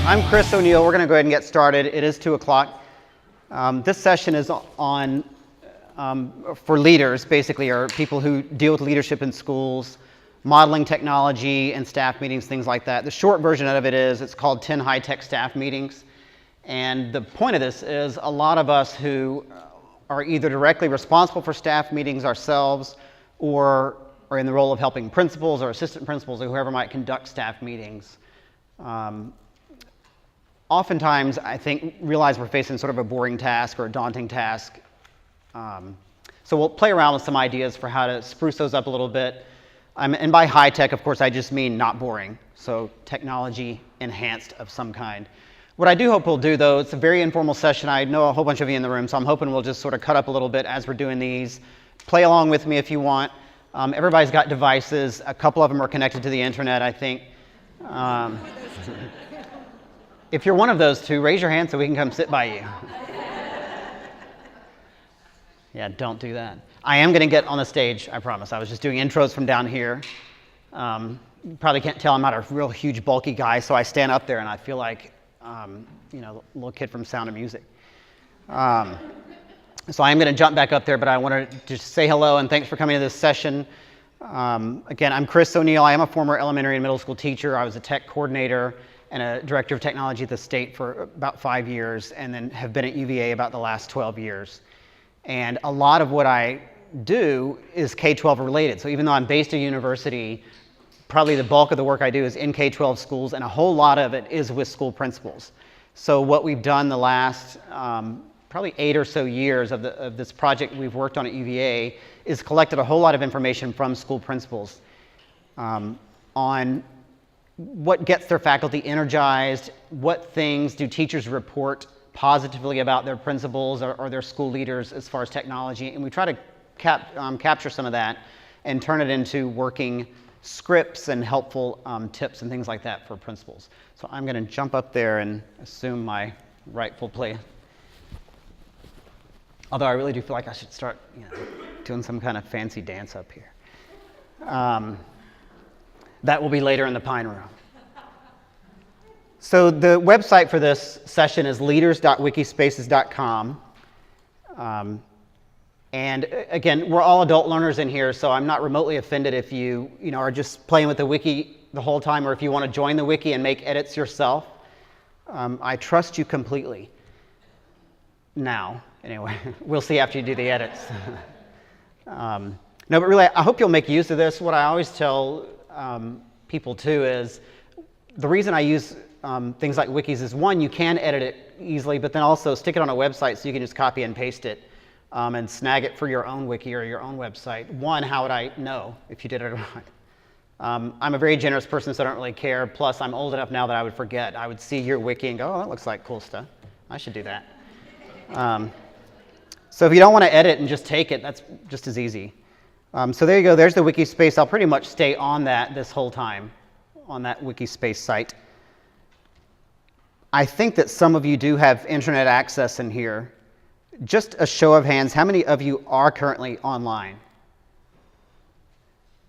I'm Chris ONeal. We're going to go ahead and get started. It is 2 o'clock. This session is on for leaders, basically, or people who deal with leadership in schools, modeling technology and staff meetings, things like that. The short version of it is it's called 10 high-tech staff meetings. And the point of this is a lot of us who are either directly responsible for staff meetings ourselves or are in the role of helping principals or assistant principals or whoever might conduct staff meetings. Oftentimes, I think, realize we're facing sort of a boring task or a daunting task. So we'll play around with some ideas for how to spruce those up a little bit. And by high tech, of course, I just mean not boring. So technology enhanced of some kind. What I do hope we'll do, though, it's a very informal session. I know a whole bunch of you in the room, so I'm hoping we'll just sort of cut up a little bit as we're doing these. Play along with me if you want. Everybody's got devices. A couple of them are connected to the internet, I think. If you're one of those two, raise your hand so we can come sit by you. Yeah, don't do that. I am going to get on the stage, I promise. I was just doing intros from down here. You probably can't tell I'm not a real huge, bulky guy, so I stand up there and I feel like, you know, a little kid from Sound of Music. So I am going to jump back up there, but I want to just say hello and thanks for coming to this session. Again, I'm Chris ONeal. I am a former elementary and middle school teacher. I was a tech coordinator and a director of technology at the state for about 5 years, and then have been at UVA about the last 12 years. And a lot of what I do is K-12 related. So even though I'm based at a university, probably the bulk of the work I do is in K-12 schools, and a whole lot of it is with school principals. So what we've done the last probably 8 or so years of this project we've worked on at UVA is collected a whole lot of information from school principals on what gets their faculty energized, what things do teachers report positively about their principals or their school leaders as far as technology, and we try to capture some of that and turn it into working scripts and helpful tips and things like that for principals. So I'm going to jump up there and assume my rightful place. Although I really do feel like I should start, you know, doing some kind of fancy dance up here. That will be later in the Pine Room. So the website for this session is leaders.wikispaces.com. And again, we're all adult learners in here, so I'm not remotely offended if you are just playing with the wiki the whole time, or if you want to join the wiki and make edits yourself. I trust you completely. Now, anyway, we'll see after you do the edits. No, but really, I hope you'll make use of this. What I always tell people too is the reason I use things like wikis is, one, you can edit it easily, but then also stick it on a website so you can just copy and paste it and snag it for your own wiki or your own website. One, how would I know if you did it or not? I'm a very generous person, so I don't really care. Plus, I'm old enough now that I would forget. I would see your wiki and go, oh, that looks like cool stuff. I should do that. So if you don't want to edit and just take it, that's just as easy. So there you go. There's the Wiki Space. I'll pretty much stay on that this whole time, on that Wiki Space site. I think that some of you do have internet access in here. Just a show of hands, how many of you are currently online?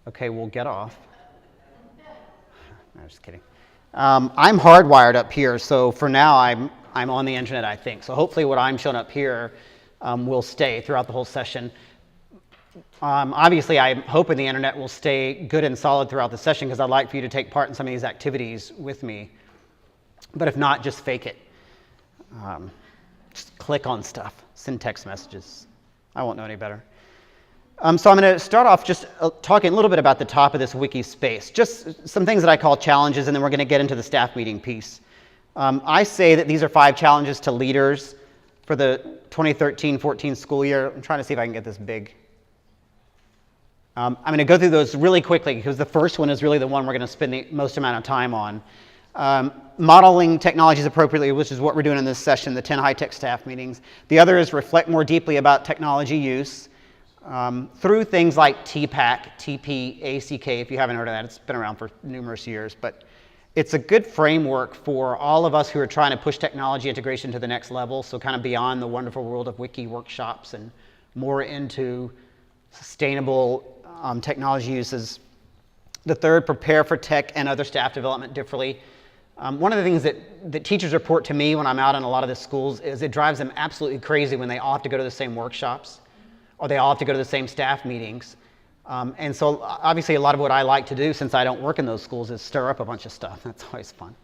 Okay, we'll get off. No, just kidding. I'm hardwired up here, so for now I'm on the internet, I think. So hopefully what I'm showing up here will stay throughout the whole session. Obviously, I'm hoping the internet will stay good and solid throughout the session because I'd like for you to take part in some of these activities with me. But if not, just fake it. Just click on stuff, send text messages. I won't know any better. So I'm going to start off just talking a little bit about the top of this wiki space, just some things that I call challenges, and then we're going to get into the staff meeting piece. I say that these are 5 challenges to leaders for the 2013-14 school year. I'm trying to see if I can get this big. I'm going to go through those really quickly because the first one is really the one we're going to spend the most amount of time on. Modeling technologies appropriately, which is what we're doing in this session, the 10 high-tech staff meetings. The other is reflect more deeply about technology use through things like TPACK, T-P-A-C-K, if you haven't heard of that. It's been around for numerous years, but it's a good framework for all of us who are trying to push technology integration to the next level, so kind of beyond the wonderful world of wiki workshops and more into sustainable technology uses. The third, prepare for tech and other staff development differently. One of the things that teachers report to me when I'm out in a lot of the schools is it drives them absolutely crazy when they all have to go to the same workshops or they all have to go to the same staff meetings. And so obviously a lot of what I like to do, since I don't work in those schools, is stir up a bunch of stuff. That's always fun.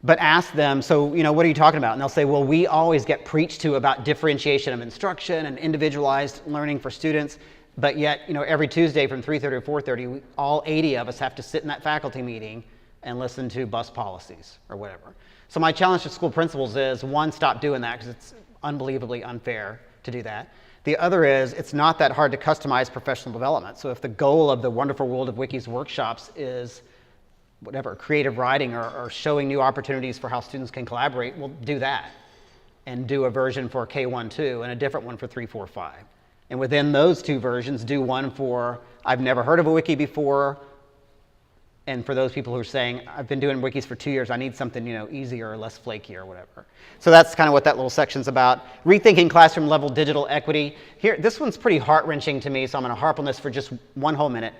But ask them, so, what are you talking about? And they'll say, well, we always get preached to about differentiation of instruction and individualized learning for students. But yet, every Tuesday from 3:30 to 4:30, all 80 of us have to sit in that faculty meeting and listen to bus policies or whatever. So my challenge to school principals is, one, stop doing that because it's unbelievably unfair to do that. The other is, it's not that hard to customize professional development. So if the goal of the Wonderful World of Wikis workshops is whatever, creative writing or showing new opportunities for how students can collaborate, we'll do that and do a version for K1-2 and a different one for 3-4-5. And within those two versions, do one for I've never heard of a wiki before, and for those people who are saying, I've been doing wikis for 2 years, I need something easier or less flaky or whatever. So that's kind of what that little section's about. Rethinking classroom level digital equity. Here, this one's pretty heart-wrenching to me, so I'm going to harp on this for just one whole minute.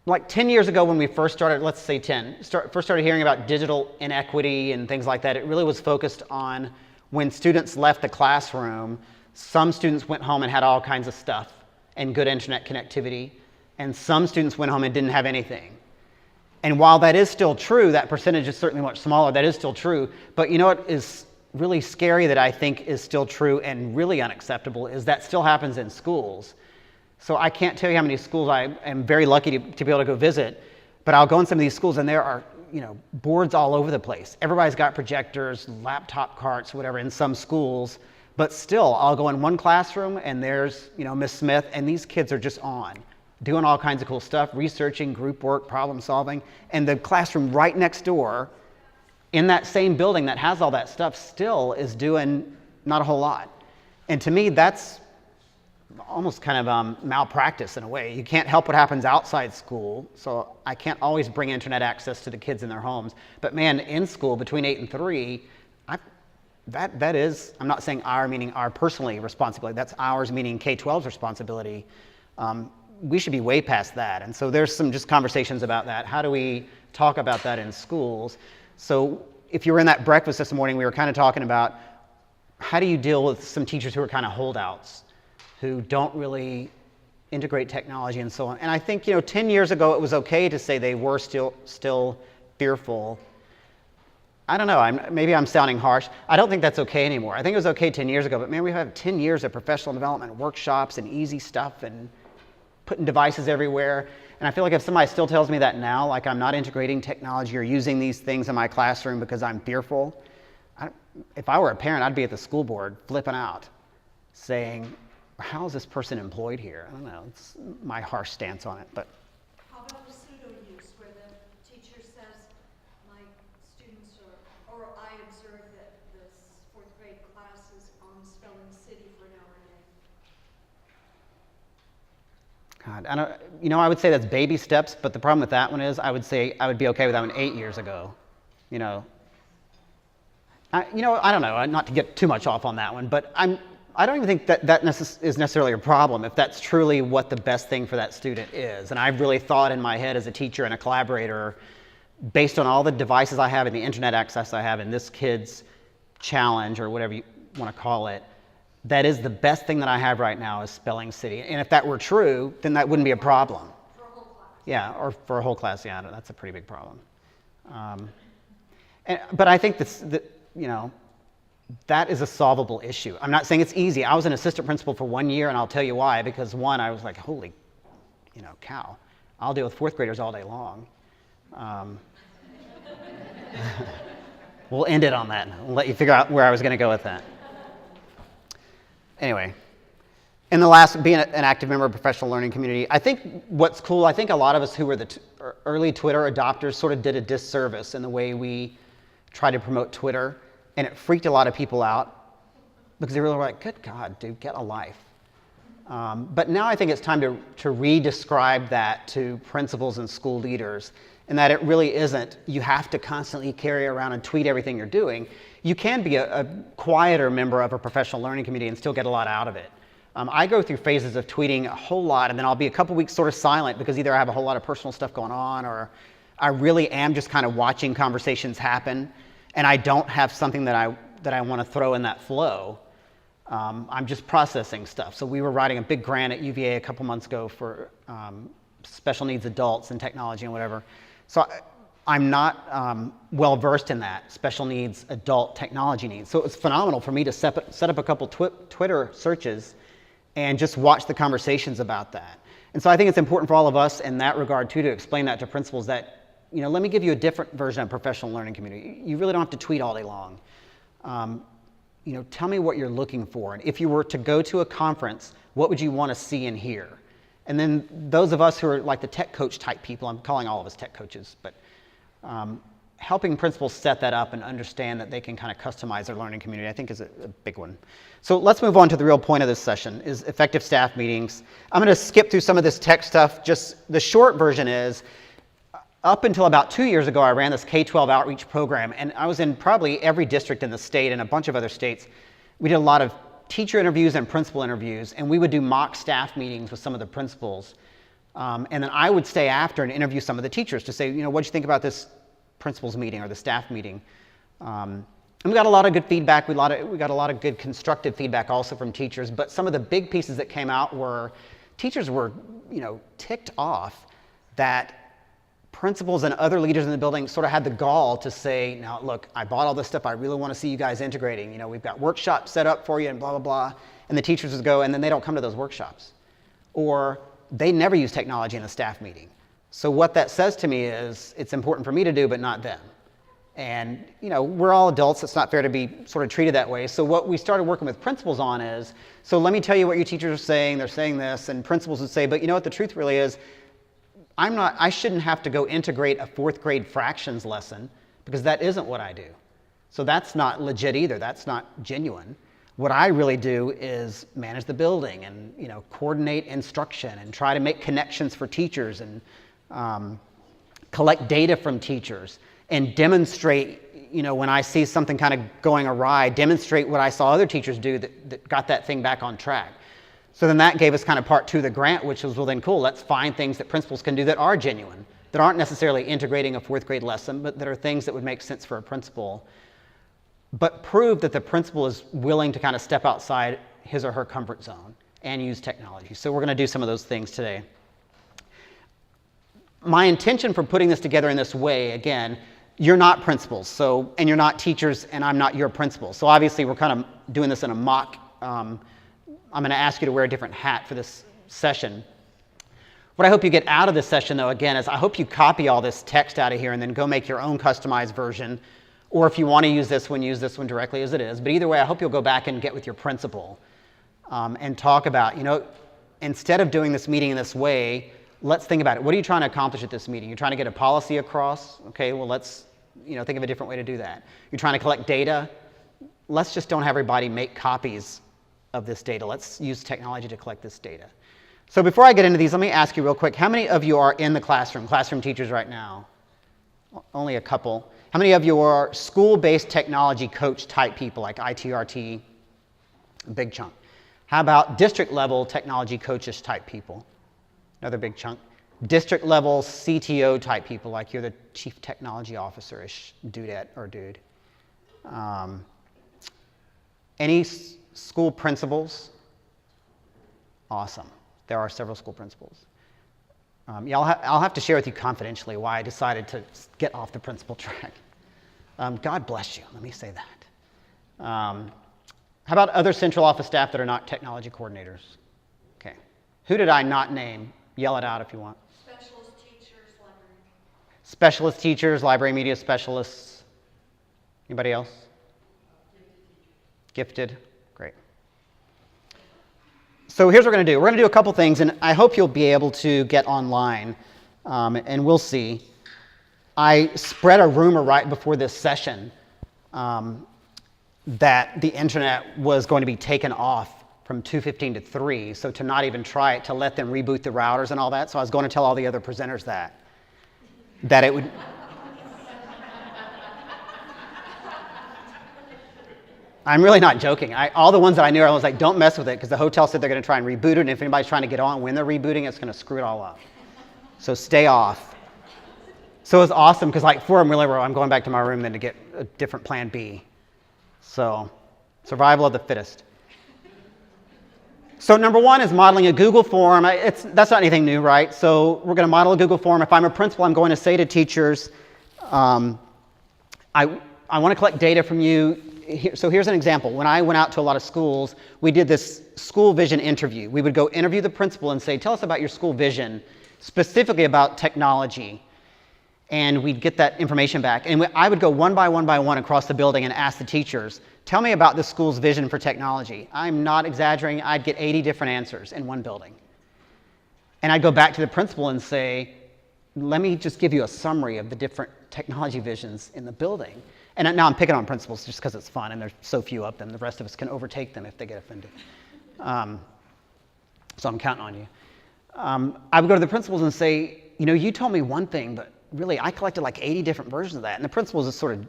Like 10 years ago when we first started, let's say 10, first started hearing about digital inequity and things like that, it really was focused on when students left the classroom, some students went home and had all kinds of stuff and good internet connectivity, and some students went home and didn't have anything. And while that is still true, that percentage is certainly much smaller, that is still true, but you know what is really scary that I think is still true and really unacceptable is that still happens in schools. So I can't tell you how many schools I am very lucky to be able to go visit, but I'll go in some of these schools and there are boards all over the place. Everybody's got projectors, laptop carts, whatever, in some schools, but still I'll go in one classroom and there's Miss Smith and these kids are just on, doing all kinds of cool stuff, researching, group work, problem solving, and the classroom right next door in that same building that has all that stuff still is doing not a whole lot. And to me, that's almost kind of malpractice in a way. You can't help what happens outside school, so I can't always bring internet access to the kids in their homes. But man, in school, between 8 and 3, that is, I'm not saying our meaning our personally responsibility, that's ours meaning K-12's responsibility. We should be way past that. And so there's some just conversations about that. How do we talk about that in schools? So if you were in that breakfast this morning, we were kind of talking about how do you deal with some teachers who are kind of holdouts, who don't really integrate technology and so on. And I think 10 years ago it was okay to say they were still fearful. I don't know, maybe I'm sounding harsh. I don't think that's okay anymore. I think it was okay 10 years ago, but man, we have 10 years of professional development workshops and easy stuff and putting devices everywhere. And I feel like if somebody still tells me that now, like I'm not integrating technology or using these things in my classroom because I'm fearful, if I were a parent, I'd be at the school board flipping out, saying, how is this person employed here? I don't know, it's my harsh stance on it. But how about the pseudo use where the teacher says, my students or I observe that this 4th grade class is on spelling city for an hour a day? God, I would say that's baby steps, but the problem with that one is I would say I would be okay with that one 8 years ago. I don't know, not to get too much off on that one, but I don't even think that is necessarily a problem if that's truly what the best thing for that student is. And I've really thought in my head as a teacher and a collaborator, based on all the devices I have and the internet access I have in this kid's challenge or whatever you want to call it, that is the best thing that I have right now is spelling city. And if that were true, then that wouldn't be a problem. For a whole class. Yeah, or for a whole class, yeah, that's a pretty big problem. But I think that is a solvable issue. I'm not saying it's easy. I was an assistant principal for 1 year, and I'll tell you why. Because one, I was like, holy, cow. I'll deal with 4th graders all day long. We'll end it on that. We'll let you figure out where I was going to go with that. Anyway, and the last, being an active member of the professional learning community. I think what's cool, I think a lot of us who were the early Twitter adopters sort of did a disservice in the way we tried to promote Twitter. And it freaked a lot of people out because they were like, good God, dude, get a life. But now I think it's time to re-describe that to principals and school leaders, and that it really isn't, you have to constantly carry around and tweet everything you're doing. You can be a quieter member of a professional learning community and still get a lot out of it. I go through phases of tweeting a whole lot, and then I'll be a couple weeks sort of silent because either I have a whole lot of personal stuff going on or I really am just kind of watching conversations happen, and I don't have something that I want to throw in that flow. I'm just processing stuff. So we were writing a big grant at UVA a couple months ago for special needs adults in technology and whatever. So I'm not well versed in that, special needs adult technology needs. So it was phenomenal for me to set up a couple Twitter searches and just watch the conversations about that. And so I think it's important for all of us in that regard too to explain that to principals that, let me give you a different version of professional learning community. You really don't have to tweet all day long. Tell me what you're looking for. And if you were to go to a conference, what would you want to see and hear? And then those of us who are like the tech coach type people, I'm calling all of us tech coaches, but helping principals set that up and understand that they can kind of customize their learning community, I think is a big one. So let's move on to the real point of this session, is effective staff meetings. I'm going to skip through some of this tech stuff. Just the short version is, up until about 2 years ago, I ran this K-12 outreach program, and I was in probably every district in the state and a bunch of other states. We did a lot of teacher interviews and principal interviews, and we would do mock staff meetings with some of the principals. And then I would stay after and interview some of the teachers to say, what'd you think about this principals meeting or the staff meeting? And we got a lot of good feedback. We got a lot of good constructive feedback also from teachers, but some of the big pieces that came out were teachers were, ticked off that principals and other leaders in the building sort of had the gall to say, now look, I bought all this stuff, I really want to see you guys integrating. We've got workshops set up for you and blah, blah, blah. And the teachers would go, and then they don't come to those workshops. Or they never use technology in a staff meeting. So what that says to me is, it's important for me to do, but not them. And we're all adults, it's not fair to be sort of treated that way. So what we started working with principals on is, so let me tell you what your teachers are saying, they're saying this, and principals would say, but you know what the truth really is, I shouldn't have to go integrate a 4th grade fractions lesson because that isn't what I do. So that's not legit either. That's not genuine. What I really do is manage the building and coordinate instruction and try to make connections for teachers and collect data from teachers and demonstrate, when I see something kind of going awry, demonstrate what I saw other teachers do that got that thing back on track. So then that gave us kind of part 2 of the grant, which was, well then cool, let's find things that principals can do that are genuine, that aren't necessarily integrating a 4th grade lesson, but that are things that would make sense for a principal, but prove that the principal is willing to kind of step outside his or her comfort zone and use technology. So we're going to do some of those things today. My intention for putting this together in this way, again, you're not principals, and you're not teachers, and I'm not your principal. So obviously we're kind of doing this in a mock I'm going to ask you to wear a different hat for this session. What I hope you get out of this session, though, again, is I hope you copy all this text out of here and then go make your own customized version. Or if you want to use this one directly as it is. But either way, I hope you'll go back and get with your principal and talk about, instead of doing this meeting in this way, let's think about it. What are you trying to accomplish at this meeting? You're trying to get a policy across? Okay, well, let's think of a different way to do that. You're trying to collect data? Let's just don't have everybody make copies of this data. Let's use technology to collect this data. So before I get into these, let me ask you real quick, how many of you are in the classroom teachers right now? Only a couple. How many of you are school-based technology coach type people like ITRT? Big chunk. How about district level technology coaches type people? Another big chunk. District level CTO type people, like you're the chief technology officer-ish dudette or dude. Any school principals? Awesome. There are several school principals. Yeah, I'll have to share with you confidentially why I decided to get off the principal track. God bless you, let me say that. How about other central office staff that are not technology coordinators? Okay. Who did I not name? Yell it out if you want. Specialist teachers, library. Specialist teachers, library media specialists. Anybody else? Gifted. Great. So here's what we're going to do. We're going to do a couple things, and I hope you'll be able to get online, and we'll see. I spread a rumor right before this session that the internet was going to be taken off from 2:15 to 3, so to not even try it, to let them reboot the routers and all that. So I was going to tell all the other presenters that it would... I'm really not joking. All the ones that I knew, I was like, don't mess with it, because the hotel said they're going to try and reboot it, and if anybody's trying to get on when they're rebooting, it's going to screw it all up. So stay off. So it was awesome because like 4 of them really were, I'm going back to my room then to get a different plan B. So survival of the fittest. So number one is modeling a Google form. That's not anything new, right? So we're going to model a Google form. If I'm a principal, I'm going to say to teachers, I want to collect data from you. So here's an example. When I went out to a lot of schools, we did this school vision interview. We would go interview the principal and say, tell us about your school vision, specifically about technology. And we'd get that information back. And I would go one by one across the building and ask the teachers, tell me about the school's vision for technology. I'm not exaggerating. I'd get 80 different answers in one building. And I'd go back to the principal and say, let me just give you a summary of the different technology visions in the building. And now I'm picking on principals just because it's fun and there's so few of them. The rest of us can overtake them if they get offended. So I'm counting on you. I would go to the principals and say, you told me one thing, but really I collected like 80 different versions of that. And the principals is sort of,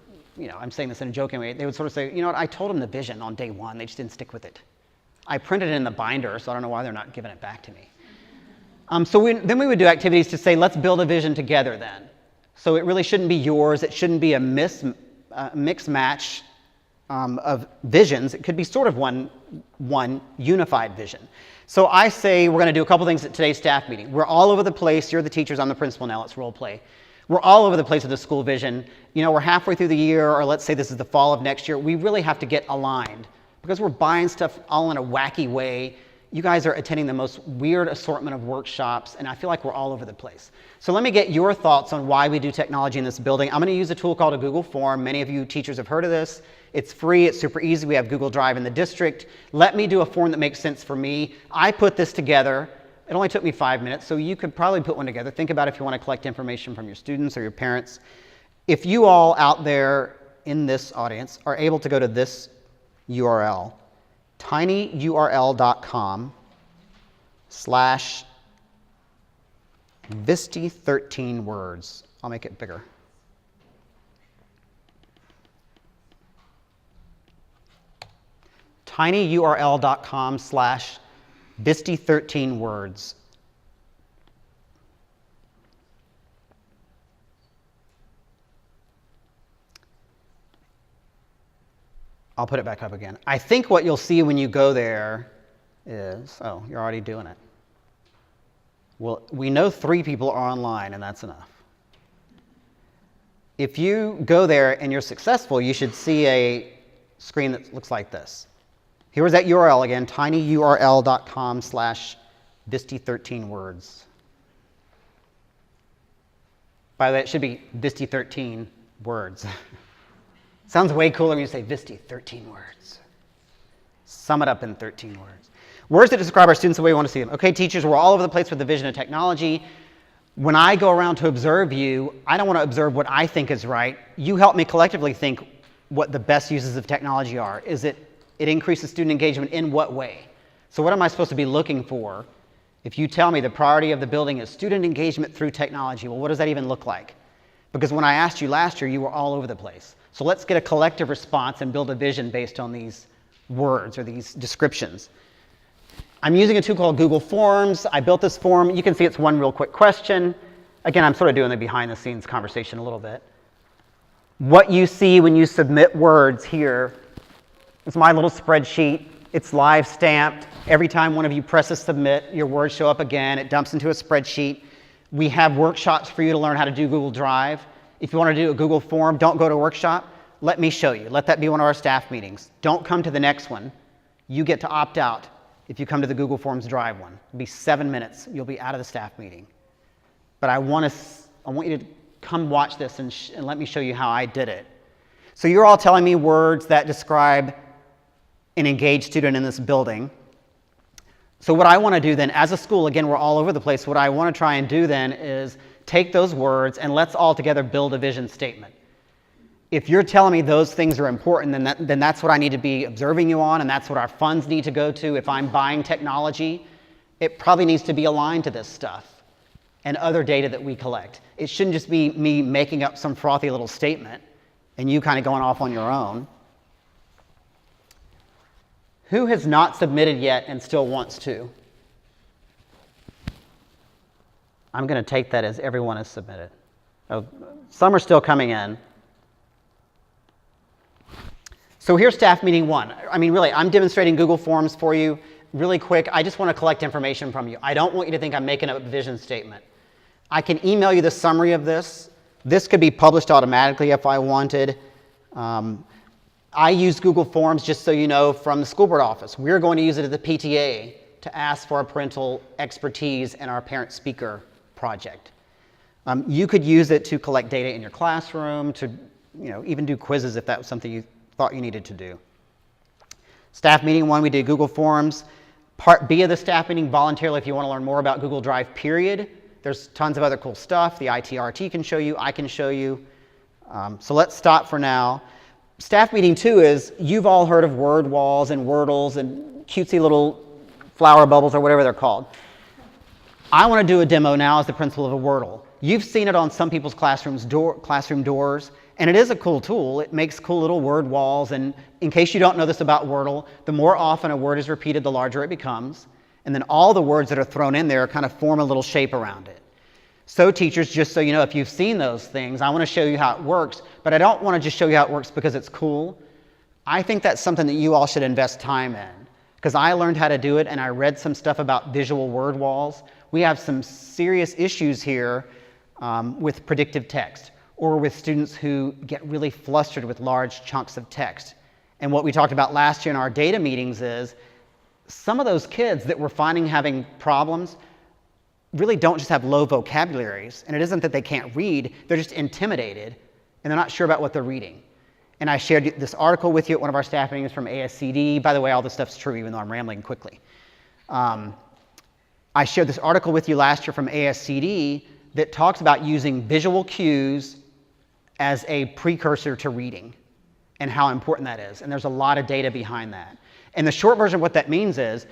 I'm saying this in a joking way, they would sort of say, I told them the vision on day one, they just didn't stick with it. I printed it in the binder, so I don't know why they're not giving it back to me. Then we would do activities to say, let's build a vision together then. So it really shouldn't be yours, it shouldn't be a mixed match of visions. It could be sort of one unified vision. So I say we're going to do a couple things at today's staff meeting. We're all over the place. You're the teachers, I'm the principal now, let's role play. We're all over the place with the school vision. We're halfway through the year, or let's say this is the fall of next year. We really have to get aligned because we're buying stuff all in a wacky way. You guys are attending the most weird assortment of workshops, and I feel like we're all over the place. So let me get your thoughts on why we do technology in this building. I'm going to use a tool called a Google Form. Many of you teachers have heard of this. It's free. It's super easy. We have Google Drive in the district. Let me do a form that makes sense for me. I put this together. It only took me 5 minutes, so you could probably put one together. Think about if you want to collect information from your students or your parents. If you all out there in this audience are able to go to this URL, tinyurl.com/VSTE13 Words. I'll make it bigger. tinyurl.com/VSTE13 Words. I'll put it back up again. I think what you'll see when you go there is, oh, you're already doing it. Well, we know 3 people are online, and that's enough. If you go there and you're successful, you should see a screen that looks like this. Here's that URL again, tinyurl.com/VSTE13 Words. By the way, it should be VSTE13 Words. Sounds way cooler when you say VSTE13 Words. Sum it up in 13 words. Words that describe our students the way we want to see them. Okay, teachers, we're all over the place with the vision of technology. When I go around to observe you, I don't want to observe what I think is right. You help me collectively think what the best uses of technology are. Is it increases student engagement in what way? So what am I supposed to be looking for? If you tell me the priority of the building is student engagement through technology, well, what does that even look like? Because when I asked you last year, you were all over the place. So let's get a collective response and build a vision based on these words or these descriptions. I'm using a tool called Google Forms. I built this form. You can see it's one real quick question. Again, I'm sort of doing the behind the scenes conversation a little bit. What you see when you submit words here is my little spreadsheet. It's live stamped. Every time one of you presses submit, your words show up again. It dumps into a spreadsheet. We have workshops for you to learn how to do Google Drive. If you want to do a Google form, don't go to a workshop. Let me show you. Let that be one of our staff meetings. Don't come to the next one. You get to opt out if you come to the Google Forms Drive one. It'll be 7 minutes. You'll be out of the staff meeting. But I want you to come watch this and let me show you how I did it. So you're all telling me words that describe an engaged student in this building. So what I want to do then, as a school, again, we're all over the place. What I want to try and do then is take those words and let's all together build a vision statement. If you're telling me those things are important, then that's what I need to be observing you on, and that's what our funds need to go to. If I'm buying technology, it probably needs to be aligned to this stuff and other data that we collect. It shouldn't just be me making up some frothy little statement and you kind of going off on your own. Who has not submitted yet and still wants to? I'm going to take that as everyone has submitted. Some are still coming in. So here's staff meeting 1. I mean, really, I'm demonstrating Google Forms for you really quick. I just want to collect information from you. I don't want you to think I'm making up a vision statement. I can email you the summary of this. This could be published automatically if I wanted. I use Google Forms, just so you know, from the school board office. We're going to use it at the PTA to ask for our parental expertise in our parent speaker project. You could use it to collect data in your classroom, to even do quizzes if that was something you thought you needed to do. Staff meeting 1, we did Google Forms. Part B of the staff meeting, voluntarily, if you want to learn more about Google Drive, period. There's tons of other cool stuff. The ITRT can show you, I can show you. So let's stop for now. Staff meeting 2 is, you've all heard of word walls and Wordles and cutesy little flower bubbles or whatever they're called. I want to do a demo now as the principal of a Wordle. You've seen it on some people's classroom doors, and it is a cool tool. It makes cool little word walls, and in case you don't know this about Wordle, the more often a word is repeated, the larger it becomes, and then all the words that are thrown in there kind of form a little shape around it. So teachers, just so you know, if you've seen those things, I want to show you how it works, but I don't want to just show you how it works because it's cool. I think that's something that you all should invest time in, because I learned how to do it and I read some stuff about visual word walls. We have some serious issues here with predictive text, or with students who get really flustered with large chunks of text. And what we talked about last year in our data meetings is some of those kids that we're finding having problems really don't just have low vocabularies, and it isn't that they can't read, they're just intimidated and they're not sure about what they're reading. And I shared this article with you at one of our staff meetings from ASCD. By the way, all this stuff's true even though I'm rambling quickly. I shared this article with you last year from ASCD that talks about using visual cues as a precursor to reading and how important that is. And there's a lot of data behind that. And the short version of what that means is,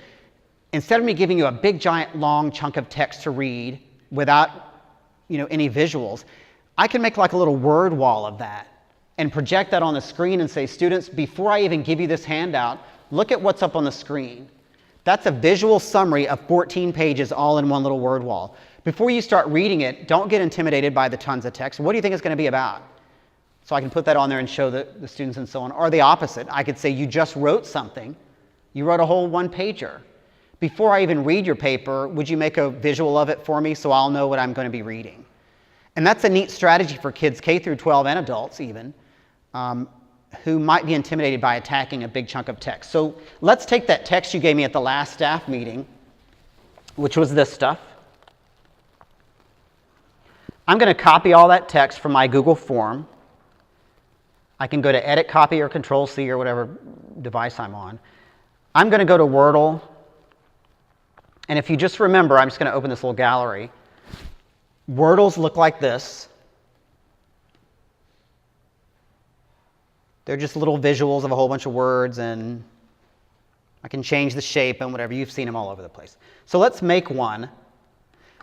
instead of me giving you a big, giant, long chunk of text to read without any visuals, I can make like a little word wall of that and project that on the screen and say, students, before I even give you this handout, look at what's up on the screen. That's a visual summary of 14 pages all in one little word wall. Before you start reading it, don't get intimidated by the tons of text. What do you think it's going to be about? So I can put that on there and show the students and so on. Or the opposite. I could say, you just wrote something. You wrote a whole one-pager. Before I even read your paper, would you make a visual of it for me so I'll know what I'm going to be reading? And that's a neat strategy for kids K through 12 and adults even, who might be intimidated by attacking a big chunk of text. So let's take that text you gave me at the last staff meeting, which was this stuff. I'm going to copy all that text from my Google form. I can go to Edit, Copy, or Control-C or whatever device I'm on. I'm going to go to Wordle. And if you just remember, I'm just going to open this little gallery. Wordles look like this. They're just little visuals of a whole bunch of words, and I can change the shape and whatever. You've seen them all over the place. So let's make one.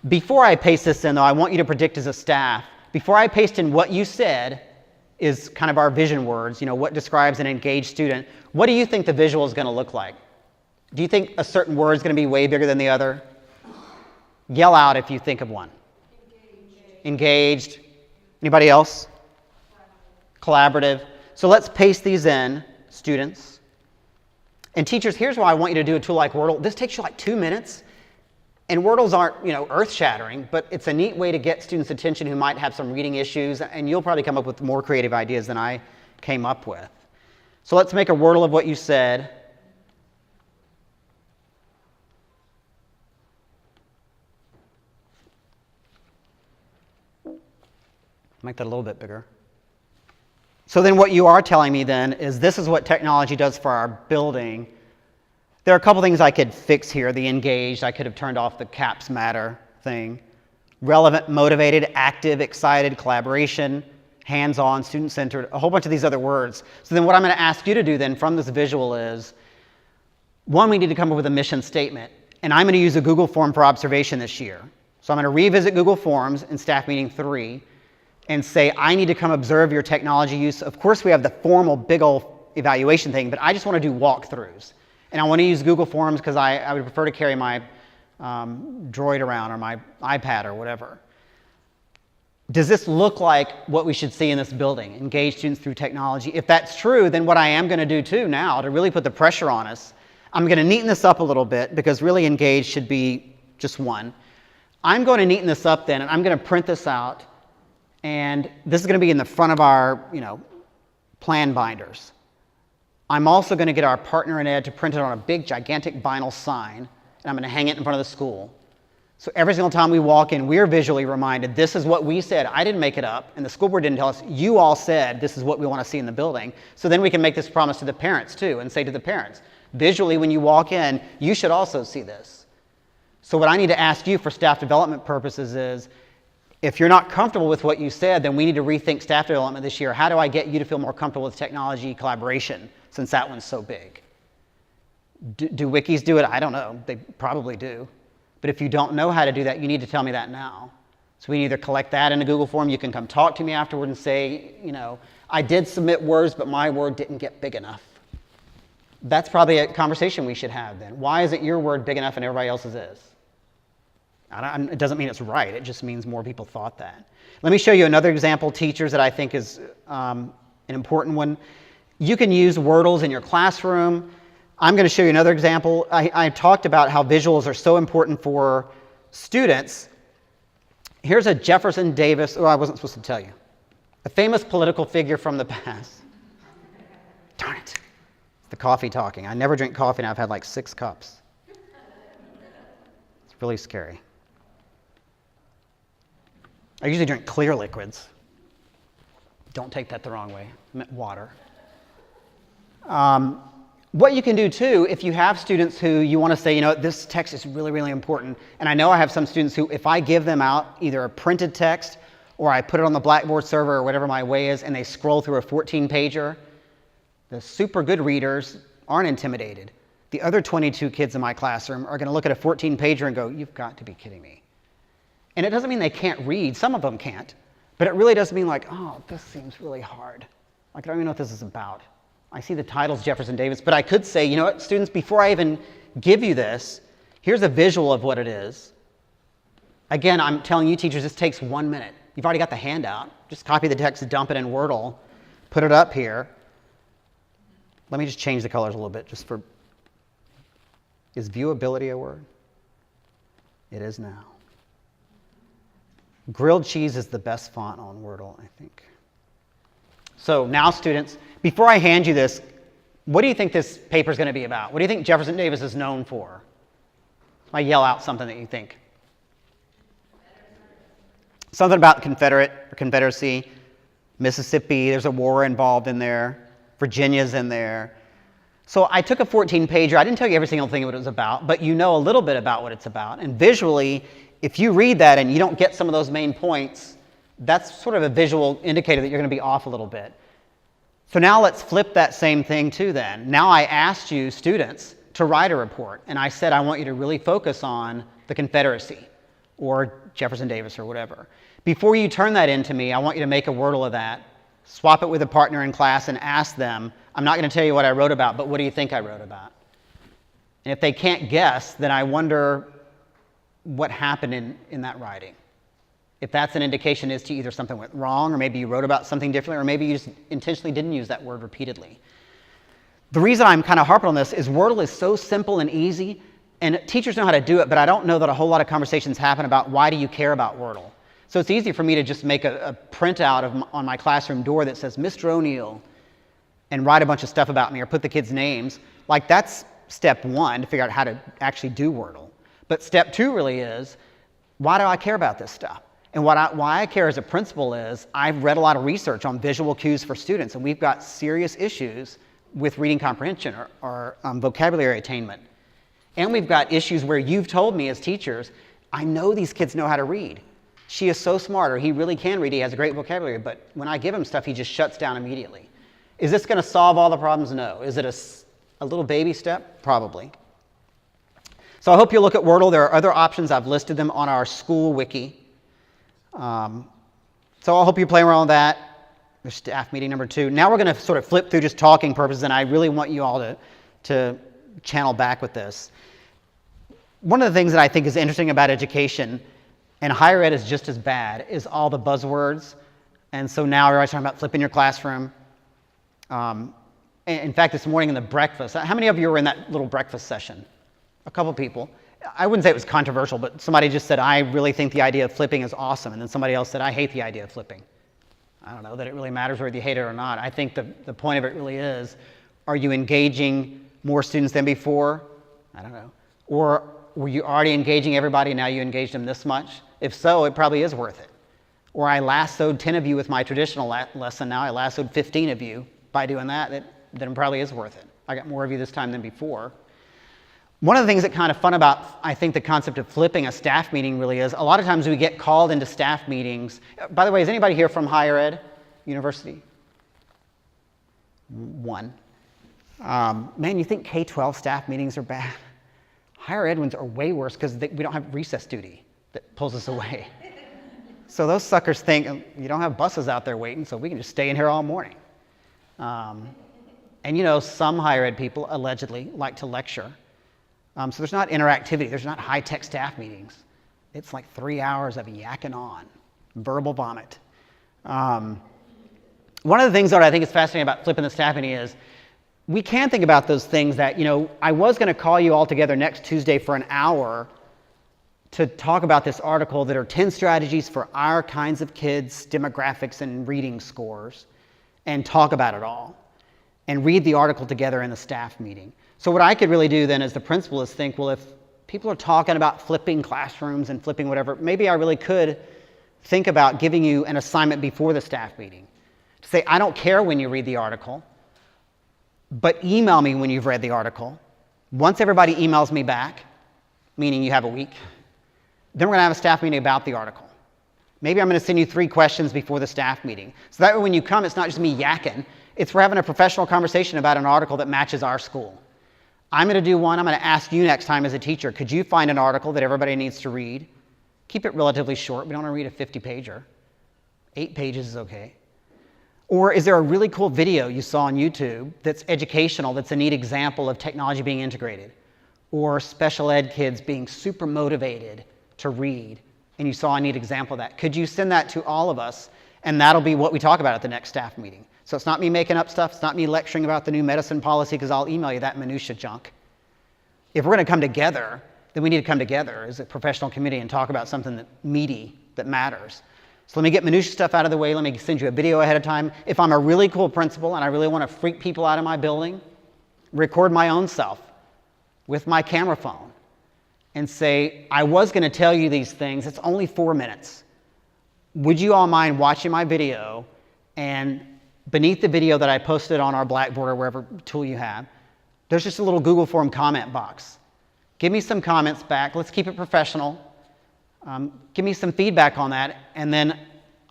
Before I paste this in, though, I want you to predict as a staff, before I paste in what you said is kind of our vision words, what describes an engaged student, what do you think the visual is going to look like? Do you think a certain word is going to be way bigger than the other? Yell out if you think of one. Engaged. Anybody else? Collaborative. So let's paste these in, students. And teachers, here's why I want you to do a tool like Wordle. This takes you like 2 minutes. And Wordles aren't, earth-shattering, but it's a neat way to get students' attention who might have some reading issues, and you'll probably come up with more creative ideas than I came up with. So let's make a Wordle of what you said. Make that a little bit bigger. So then what you are telling me then is this is what technology does for our building. There are a couple things I could fix here. The engaged, I could have turned off the caps matter thing. Relevant, motivated, active, excited, collaboration, hands-on, student-centered, a whole bunch of these other words. So then what I'm going to ask you to do then from this visual is, one, we need to come up with a mission statement. And I'm going to use a Google form for observation this year. So I'm going to revisit Google Forms in staff meeting 3 and say, I need to come observe your technology use. Of course, we have the formal big old evaluation thing, but I just want to do walkthroughs. And I want to use Google Forms because I would prefer to carry my Droid around or my iPad or whatever. Does this look like what we should see in this building? Engage students through technology. If that's true, then what I am going to do too now to really put the pressure on us, I'm going to neaten this up a little bit because really engage should be just one. I'm going to neaten this up then, and I'm going to print this out, and this is going to be in the front of our, plan binders. I'm also going to get our partner in ed to print it on a big, gigantic vinyl sign, and I'm going to hang it in front of the school. So every single time we walk in, we're visually reminded, this is what we said. I didn't make it up, and the school board didn't tell us. You all said this is what we want to see in the building. So then we can make this promise to the parents too, and say to the parents, visually when you walk in, you should also see this. So what I need to ask you for staff development purposes is, if you're not comfortable with what you said, then we need to rethink staff development this year. How do I get you to feel more comfortable with technology collaboration, since that one's so big? Do wikis do it? I don't know. They probably do. But if you don't know how to do that, you need to tell me that now. So we can either collect that in a Google form. You can come talk to me afterward and say, I did submit words, but my word didn't get big enough. That's probably a conversation we should have then. Why isn't your word big enough and everybody else's is? It doesn't mean it's right. It just means more people thought that. Let me show you another example, teachers, that I think is an important one. You can use Wordles in your classroom. I'm going to show you another example. I talked about how visuals are so important for students. Here's a Jefferson Davis, I wasn't supposed to tell you, a famous political figure from the past. Darn it. It's the coffee talking. I never drink coffee, and I've had like 6 cups. It's really scary. I usually drink clear liquids. Don't take that the wrong way. I meant water. What you can do too, if you have students who you want to say, this text is really, really important, and I know I have some students who, if I give them out either a printed text or I put it on the Blackboard server or whatever my way is, and they scroll through a 14-pager, the super good readers aren't intimidated. The other 22 kids in my classroom are going to look at a 14-pager and go, you've got to be kidding me. And it doesn't mean they can't read. Some of them can't. But it really does mean like, oh, this seems really hard. Like, I don't even know what this is about. I see the title's Jefferson Davis, but I could say, you know what, students, before I even give you this, here's a visual of what it is. Again, I'm telling you teachers, this takes 1 minute. You've already got the handout. Just copy the text, dump it in Wordle, put it up here. Let me just change the colors a little bit just for, is viewability a word? It is now. Grilled cheese is the best font on Wordle, I think. So now, students, before I hand you this, what do you think this paper is going to be about? What do you think Jefferson Davis is known for? I yell out something that you think. Something about Confederacy, Mississippi, there's a war involved in there, Virginia's in there. So I took a 14-pager. I didn't tell you every single thing what it was about, but you know a little bit about what it's about. And visually, if you read that and you don't get some of those main points, that's sort of a visual indicator that you're going to be off a little bit. So now let's flip that same thing too then. Now I asked you, students, to write a report. And I said, I want you to really focus on the Confederacy or Jefferson Davis or whatever. Before you turn that into me, I want you to make a Wordle of that, swap it with a partner in class, and ask them, I'm not going to tell you what I wrote about, but what do you think I wrote about? And if they can't guess, then I wonder what happened in that writing. If that's an indication as to either something went wrong, or maybe you wrote about something differently, or maybe you just intentionally didn't use that word repeatedly. The reason I'm kind of harping on this is Wordle is so simple and easy, and teachers know how to do it, but I don't know that a whole lot of conversations happen about why do you care about Wordle. So it's easy for me to just make a printout on my classroom door that says, Mr. ONeal, and write a bunch of stuff about me, or put the kids' names. Like, that's step one, to figure out how to actually do Wordle. But step two really is, why do I care about this stuff? And why I care as a principal is, I've read a lot of research on visual cues for students, and we've got serious issues with reading comprehension or vocabulary attainment. And we've got issues where you've told me as teachers, I know these kids know how to read. She is so smart, or he really can read, he has a great vocabulary, but when I give him stuff, he just shuts down immediately. Is this going to solve all the problems? No. Is it a little baby step? Probably. So I hope you'll look at Wordle. There are other options. I've listed them on our school wiki. So I hope you play around with that. There's staff meeting number 2. Now we're going to sort of flip through just talking purposes, and I really want you all to channel back with this. One of the things that I think is interesting about education, And higher ed is just as bad, is all the buzzwords. And so now everybody's talking about flipping your classroom. In fact, this morning in the breakfast, how many of you were in that little breakfast session? A couple people. I wouldn't say it was controversial, but somebody just said, I really think the idea of flipping is awesome. And then somebody else said, I hate the idea of flipping. I don't know that it really matters whether you hate it or not. I think the point of it really is, are you engaging more students than before? I don't know. Or were you already engaging everybody and now you engaged them this much? If so, it probably is worth it. Or I lassoed 10 of you with my traditional lesson, now I lassoed 15 of you by doing that, then it probably is worth it. I got more of you this time than before. One of the things that kind of fun about, I think, the concept of flipping a staff meeting really is, a lot of times we get called into staff meetings. By the way, is anybody here from higher ed, university? One. Man, you think K-12 staff meetings are bad? Higher ed ones are way worse because we don't have recess duty that pulls us away. So those suckers think, you don't have buses out there waiting, so we can just stay in here all morning. And you know, some higher ed people allegedly like to lecture. So there's not interactivity, there's not high-tech staff meetings. It's like 3 hours of yakking on, verbal vomit. One of the things that I think is fascinating about flipping the staff meeting is, we can think about those things that, you know, I was going to call you all together next Tuesday for an hour to talk about this article that are 10 strategies for our kinds of kids, demographics, and reading scores, and talk about it all, and read the article together in the staff meeting. So what I could really do then as the principal is think, well, if people are talking about flipping classrooms and flipping whatever, maybe I really could think about giving you an assignment before the staff meeting. To say, I don't care when you read the article, but email me when you've read the article. Once everybody emails me back, meaning you have a week, then we're going to have a staff meeting about the article. Maybe I'm going to send you 3 questions before the staff meeting. So that way when you come, it's not just me yakking, it's we're having a professional conversation about an article that matches our school. I'm going to do one. I'm going to ask you next time as a teacher, could you find an article that everybody needs to read? Keep it relatively short. We don't want to read a 50-pager. 8 pages is okay. Or is there a really cool video you saw on YouTube that's educational, that's a neat example of technology being integrated? Or special ed kids being super motivated to read, and you saw a neat example of that? Could you send that to all of us, and that'll be what we talk about at the next staff meeting? So it's not me making up stuff, it's not me lecturing about the new medicine policy, because I'll email you that minutia junk. If we're going to come together, then we need to come together as a professional committee and talk about something that meaty, that matters. So let me get minutia stuff out of the way, let me send you a video ahead of time. If I'm a really cool principal and I really want to freak people out of my building, record my own self with my camera phone and say, I was going to tell you these things, it's only 4 minutes. Would you all mind watching my video, and beneath the video that I posted on our Blackboard or wherever tool you have, there's just a little Google form comment box. Give me some comments back, let's keep it professional. Give me some feedback on that, and then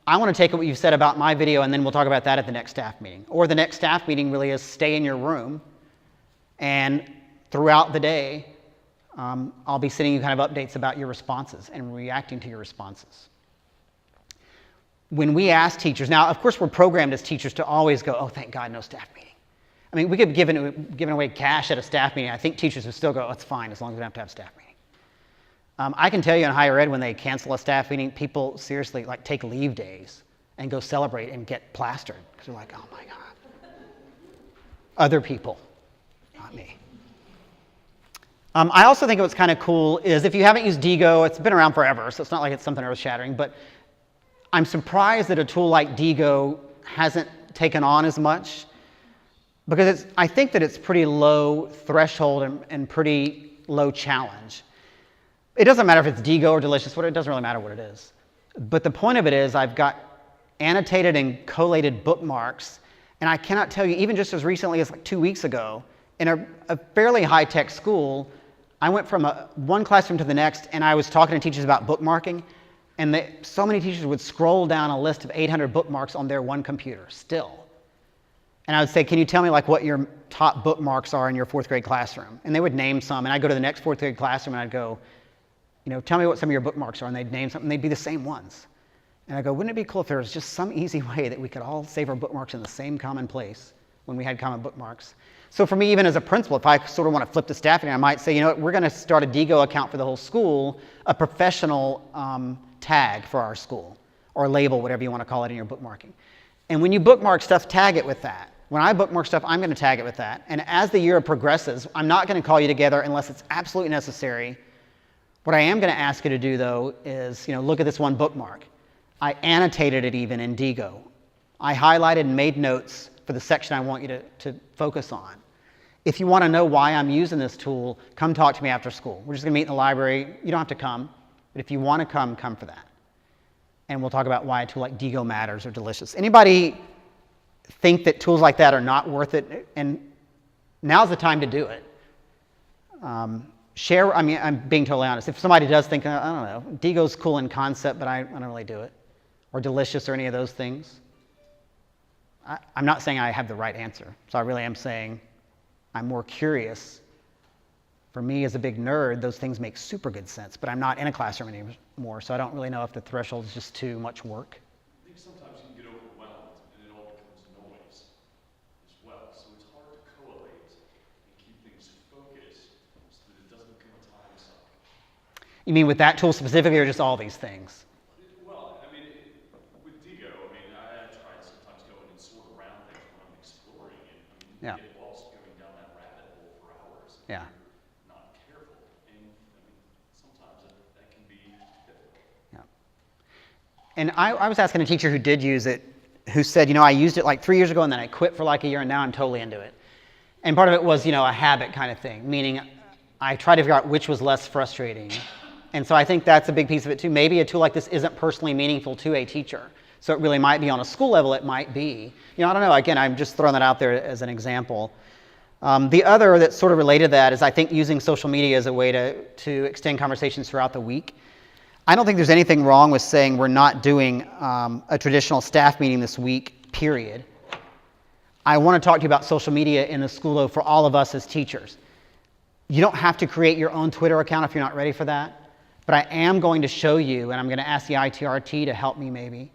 I want to take what you've said about my video, and then we'll talk about that at the next staff meeting. Or the next staff meeting really is stay in your room, and throughout the day, I'll be sending you kind of updates about your responses and reacting to your responses. When we ask teachers, now of course we're programmed as teachers to always go, oh thank God, no staff meeting. I mean, we could be giving away cash at a staff meeting. I think teachers would still go, oh, it's fine as long as we don't have to have a staff meeting. I can tell you in higher ed, when they cancel a staff meeting, people seriously like take leave days and go celebrate and get plastered because they're like, oh my God. Other people, not me. I also think what's kind of cool is if you haven't used Diigo, it's been around forever, so it's not like it's something earth-shattering, but I'm surprised that a tool like Diigo hasn't taken on as much, because I think that it's pretty low threshold and pretty low challenge. It doesn't matter if it's Diigo or Delicious, it doesn't really matter what it is. But the point of it is I've got annotated and collated bookmarks, and I cannot tell you, even just as recently as like 2 weeks ago, in a fairly high-tech school, I went from one classroom to the next, and I was talking to teachers about bookmarking, and so many teachers would scroll down a list of 800 bookmarks on their one computer, still. And I would say, can you tell me like what your top bookmarks are in your 4th grade classroom? And they would name some, and I'd go to the next 4th grade classroom, and I'd go, you know, tell me what some of your bookmarks are, and they'd name something, and they'd be the same ones. And I go, wouldn't it be cool if there was just some easy way that we could all save our bookmarks in the same common place when we had common bookmarks? So for me, even as a principal, if I sort of want to flip the staffing, I might say, you know what, we're going to start a Diigo account for the whole school, a professional tag for our school, or label, whatever you want to call it in your bookmarking. And when you bookmark stuff, tag it with that. When I bookmark stuff, I'm going to tag it with that. And as the year progresses, I'm not going to call you together unless it's absolutely necessary. What I am going to ask you to do, though, is look at this one bookmark. I annotated it even in Diigo. I highlighted and made notes for the section I want you to focus on. If you want to know why I'm using this tool, come talk to me after school. We're just going to meet in the library. You don't have to come, but if you want to come for that. And we'll talk about why a tool like Diigo matters or delicious. Anybody think that tools like that are not worth it? And now's the time to do it. I'm being totally honest. If somebody does think, I don't know, Diigo's cool in concept, but I don't really do it, or delicious or any of those things, I'm not saying I have the right answer. So I really am saying I'm more curious. For me as a big nerd, those things make super good sense, but I'm not in a classroom anymore, so I don't really know if the threshold is just too much work. I think sometimes you can get overwhelmed and it all becomes noise as well. So it's hard to collate and keep things focused so that it doesn't become a time suck. You mean with that tool specifically, or just all these things? Well, I mean, with Diigo, I try to sometimes go in and sort around things when I'm exploring it. You get lost going down that rabbit hole for hours. Yeah. Not careful, and sometimes that can be difficult. Yeah. And I was asking a teacher who did use it, who said, I used it like 3 years ago and then I quit for like a year and now I'm totally into it. And part of it was, a habit kind of thing, meaning I tried to figure out which was less frustrating. And so I think that's a big piece of it too. Maybe a tool like this isn't personally meaningful to a teacher. So it really might be on a school level, it might be. I don't know, again, I'm just throwing that out there as an example. The other that's sort of related to that is I think using social media as a way to extend conversations throughout the week. I don't think there's anything wrong with saying we're not doing a traditional staff meeting this week, period. I want to talk to you about social media in the school, though, for all of us as teachers. You don't have to create your own Twitter account if you're not ready for that. But I am going to show you, and I'm going to ask the ITRT to help me maybe,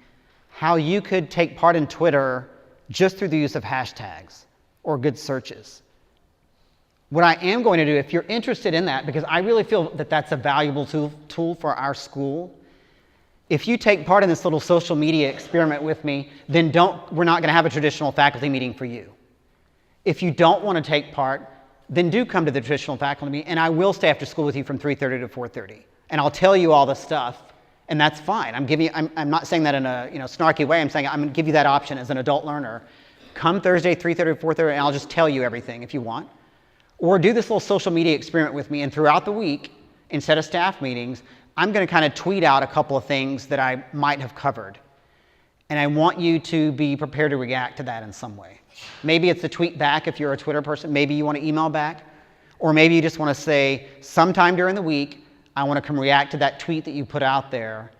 how you could take part in Twitter just through the use of hashtags or good searches. What I am going to do, if you're interested in that, because I really feel that that's a valuable tool for our school, if you take part in this little social media experiment with me, then we're not going to have a traditional faculty meeting for you. If you don't want to take part, then do come to the traditional faculty meeting, and I will stay after school with you from 3:30 to 4:30. And I'll tell you all the stuff, and that's fine. I'm not saying that in a snarky way. I'm saying I'm going to give you that option as an adult learner. Come Thursday, 3:30 to 4:30, and I'll just tell you everything if you want. Or do this little social media experiment with me, and throughout the week, instead of staff meetings, I'm going to kind of tweet out a couple of things that I might have covered. And I want you to be prepared to react to that in some way. Maybe it's a tweet back if you're a Twitter person. Maybe you want to email back. Or maybe you just want to say, sometime during the week, I want to come react to that tweet that you put out there.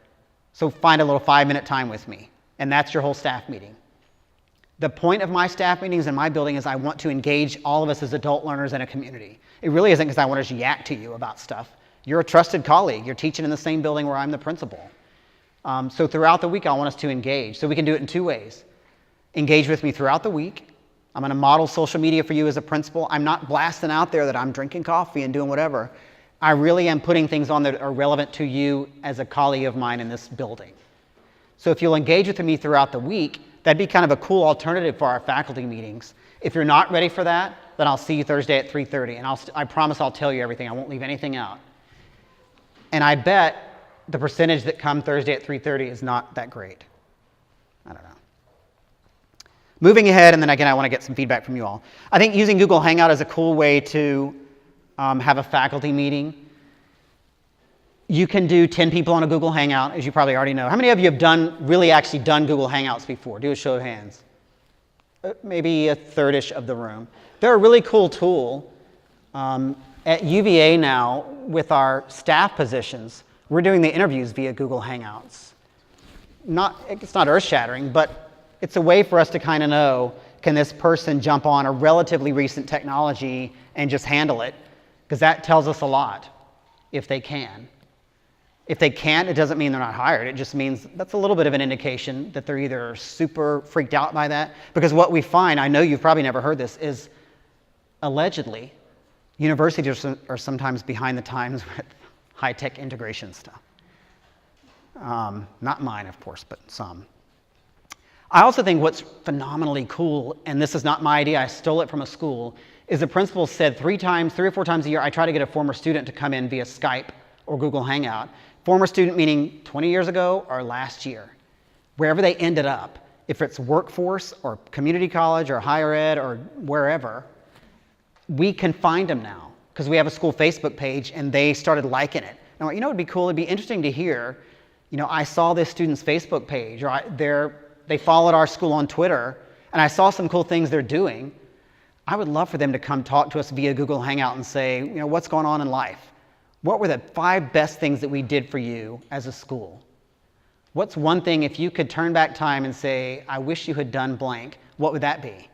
So find a little 5-minute time with me. And that's your whole staff meeting. The point of my staff meetings in my building is I want to engage all of us as adult learners in a community. It really isn't because I want to just yak to you about stuff. You're a trusted colleague. You're teaching in the same building where I'm the principal. So throughout the week, I want us to engage. So we can do it in 2 ways. Engage with me throughout the week. I'm going to model social media for you as a principal. I'm not blasting out there that I'm drinking coffee and doing whatever. I really am putting things on that are relevant to you as a colleague of mine in this building. So if you'll engage with me throughout the week, that'd be kind of a cool alternative for our faculty meetings. If you're not ready for that, then I'll see you Thursday at 3:30, and I promise I'll tell you everything. I won't leave anything out. And I bet the percentage that come Thursday at 3:30 is not that great. I don't know. Moving ahead, and then again, I want to get some feedback from you all. I think using Google Hangout is a cool way to have a faculty meeting. You can do 10 people on a Google Hangout, as you probably already know. How many of you have really actually done Google Hangouts before? Do a show of hands. Maybe a third-ish of the room. They're a really cool tool. At UVA now, with our staff positions, we're doing the interviews via Google Hangouts. It's not earth-shattering, but it's a way for us to kind of know, can this person jump on a relatively recent technology and just handle it? Because that tells us a lot, if they can. If they can't, it doesn't mean they're not hired. It just means that's a little bit of an indication that they're either super freaked out by that. Because what we find, I know you've probably never heard this, is allegedly, universities are sometimes behind the times with high-tech integration stuff. Not mine, of course, but some. I also think what's phenomenally cool, and this is not my idea, I stole it from a school, is the principal said 3 or 4 times a year, I try to get a former student to come in via Skype or Google Hangout. Former student meaning 20 years ago or last year. Wherever they ended up, if it's workforce or community college or higher ed or wherever, we can find them now because we have a school Facebook page and they started liking it. Now, you know what would be cool? It'd be interesting to hear, you know, I saw this student's Facebook page or they followed our school on Twitter and I saw some cool things they're doing. I would love for them to come talk to us via Google Hangout and say, you know, what's going on in life? What were the 5 best things that we did for you as a school? What's one thing, if you could turn back time and say, I wish you had done blank, what would that be?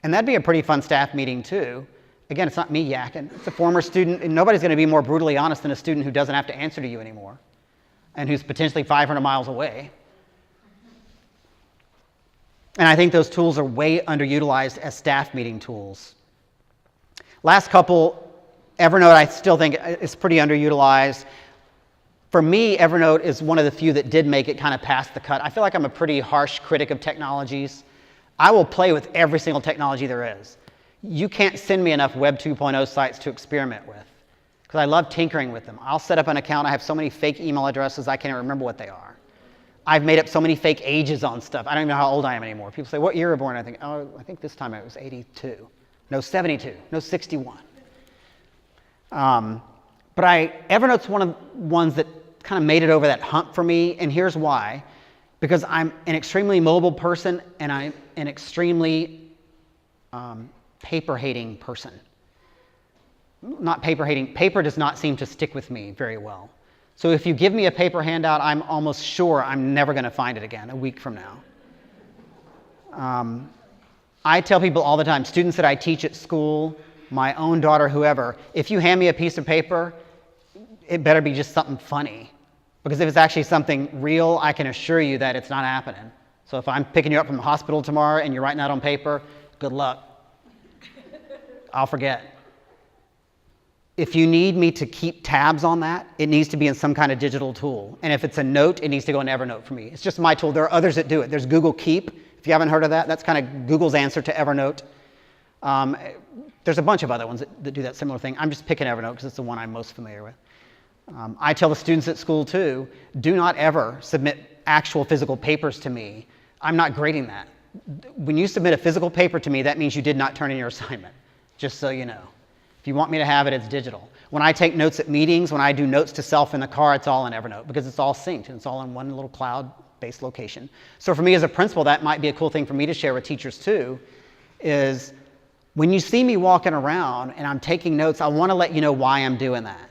And that'd be a pretty fun staff meeting too. Again, it's not me yakking. It's a former student, and nobody's going to be more brutally honest than a student who doesn't have to answer to you anymore and who's potentially 500 miles away. And I think those tools are way underutilized as staff meeting tools. Last couple, Evernote I still think is pretty underutilized. For me, Evernote is one of the few that did make it kind of past the cut. I feel like I'm a pretty harsh critic of technologies. I will play with every single technology there is. You can't send me enough Web 2.0 sites to experiment with because I love tinkering with them. I'll set up an account. I have so many fake email addresses, I can't even remember what they are. I've made up so many fake ages on stuff. I don't even know how old I am anymore. People say, what year were you born? I think, oh, I think this time it was 82. No, 72. No, 61. But Evernote's one of the ones that kind of made it over that hump for me, and here's why. Because I'm an extremely mobile person, and I'm an extremely paper-hating person. Not paper-hating. Paper does not seem to stick with me very well. So if you give me a paper handout, I'm almost sure I'm never going to find it again a week from now. I tell people all the time, students that I teach at school, my own daughter, whoever, if you hand me a piece of paper, it better be just something funny. Because if it's actually something real, I can assure you that it's not happening. So if I'm picking you up from the hospital tomorrow and you're writing out on paper, good luck. I'll forget. If you need me to keep tabs on that, it needs to be in some kind of digital tool. And if it's a note, it needs to go in Evernote for me. It's just my tool. There are others that do it. There's Google Keep. If you haven't heard of that, that's kind of Google's answer to Evernote. There's a bunch of other ones that do that similar thing. I'm just picking Evernote because it's the one I'm most familiar with. I tell the students at school too, do not ever submit actual physical papers to me. I'm not grading that. When you submit a physical paper to me, that means you did not turn in your assignment, just so you know. If you want me to have it, it's digital. When I take notes at meetings, when I do notes to self in the car, it's all in Evernote because it's all synced and it's all in one little cloud-based location. So for me as a principal, that might be a cool thing for me to share with teachers too, is when you see me walking around and I'm taking notes, I want to let you know why I'm doing that.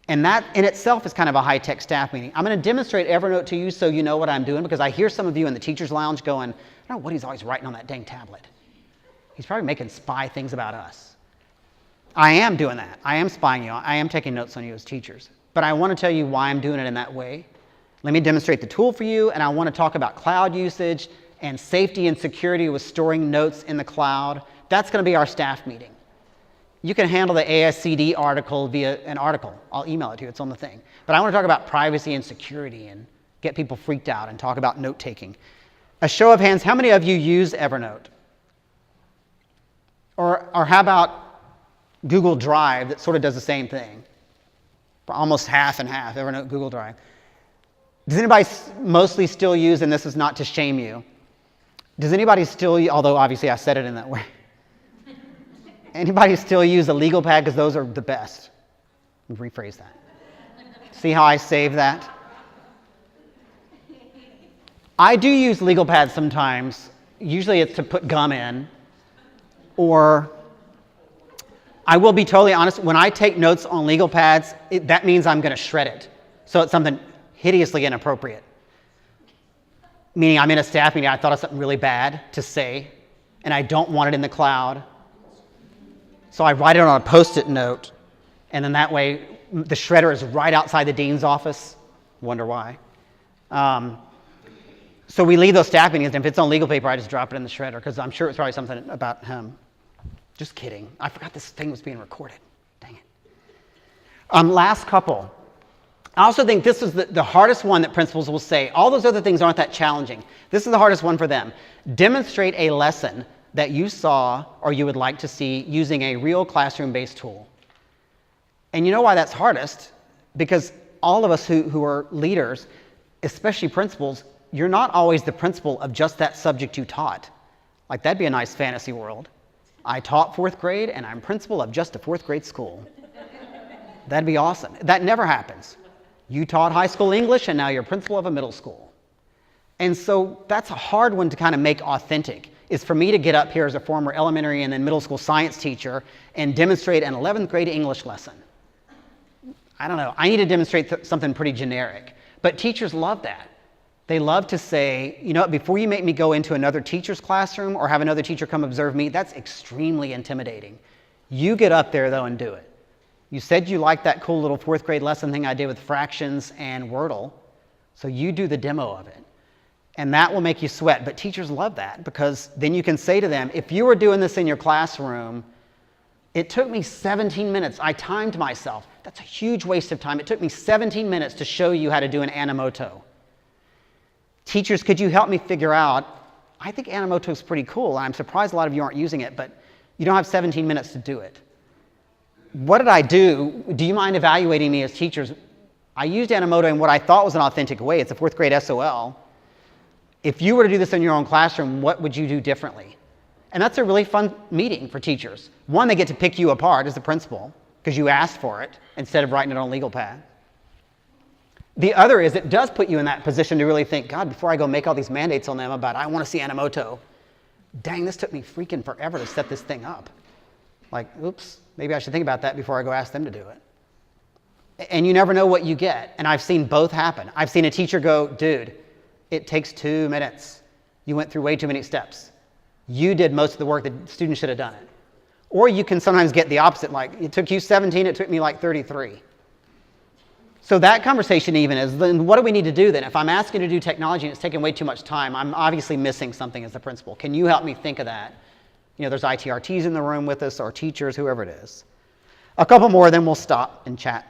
And that in itself is kind of a high-tech staff meeting. I'm going to demonstrate Evernote to you so you know what I'm doing because I hear some of you in the teacher's lounge going, I don't know what he's always writing on that dang tablet. He's probably making spy things about us. I am doing that. I am spying you. I am taking notes on you as teachers. But I want to tell you why I'm doing it in that way. Let me demonstrate the tool for you, and I want to talk about cloud usage and safety and security with storing notes in the cloud. That's going to be our staff meeting. You can handle the ASCD article via an article. I'll email it to you. It's on the thing. But I want to talk about privacy and security and get people freaked out and talk about note-taking. A show of hands, how many of you use Evernote? Or how about Google Drive that sort of does the same thing? Almost half and half, Evernote, Google Drive. Does anybody mostly still use, and this is not to shame you, does anybody still, although obviously I said it in that way, anybody still use a legal pad because those are the best? Let me rephrase that. See how I save that? I do use legal pads sometimes. Usually it's to put gum in, or I will be totally honest, when I take notes on legal pads, that means I'm going to shred it. So it's something hideously inappropriate. Meaning I'm in a staff meeting, I thought of something really bad to say, and I don't want it in the cloud. So I write it on a Post-it note, and then that way the shredder is right outside the dean's office. Wonder why. So we leave those staff meetings, and if it's on legal paper, I just drop it in the shredder, because I'm sure it's probably something about him. Just kidding. I forgot this thing was being recorded. Dang it. Last couple. I also think this is the hardest one that principals will say. All those other things aren't that challenging. This is the hardest one for them. Demonstrate a lesson that you saw or you would like to see using a real classroom-based tool. And you know why that's hardest? Because all of us who are leaders, especially principals, you're not always the principal of just that subject you taught. Like, that'd be a nice fantasy world. I taught 4th grade and I'm principal of just a 4th grade school. That'd be awesome. That never happens. You taught high school English and now you're principal of a middle school. And so that's a hard one to kind of make authentic, is for me to get up here as a former elementary and then middle school science teacher and demonstrate an 11th grade English lesson. I don't know. I need to demonstrate something pretty generic. But teachers love that. They love to say, you know what, before you make me go into another teacher's classroom or have another teacher come observe me, that's extremely intimidating. You get up there, though, and do it. You said you liked that cool little 4th grade lesson thing I did with fractions and Wordle, so you do the demo of it. And that will make you sweat. But teachers love that, because then you can say to them, if you were doing this in your classroom, it took me 17 minutes. I timed myself. That's a huge waste of time. It took me 17 minutes to show you how to do an Animoto. Teachers, could you help me figure out, I think Animoto is pretty cool. I'm surprised a lot of you aren't using it, but you don't have 17 minutes to do it. What did I do? Do you mind evaluating me as teachers? I used Animoto in what I thought was an authentic way. It's a 4th grade SOL. If you were to do this in your own classroom, what would you do differently? And that's a really fun meeting for teachers. One, they get to pick you apart as the principal because you asked for it instead of writing it on legal pad. The other is it does put you in that position to really think, God, before I go make all these mandates on them about I want to see Animoto, dang, this took me freaking forever to set this thing up. Like, oops, maybe I should think about that before I go ask them to do it. And you never know what you get. And I've seen both happen. I've seen a teacher go, dude, it takes 2 minutes. You went through way too many steps. You did most of the work, the student should have done it. Or you can sometimes get the opposite, like it took you 17, it took me like 33. So that conversation even is, then what do we need to do then? If I'm asking to do technology and it's taking way too much time, I'm obviously missing something as the principal. Can you help me think of that? You know, there's ITRTs in the room with us, or teachers, whoever it is. A couple more, then we'll stop and chat.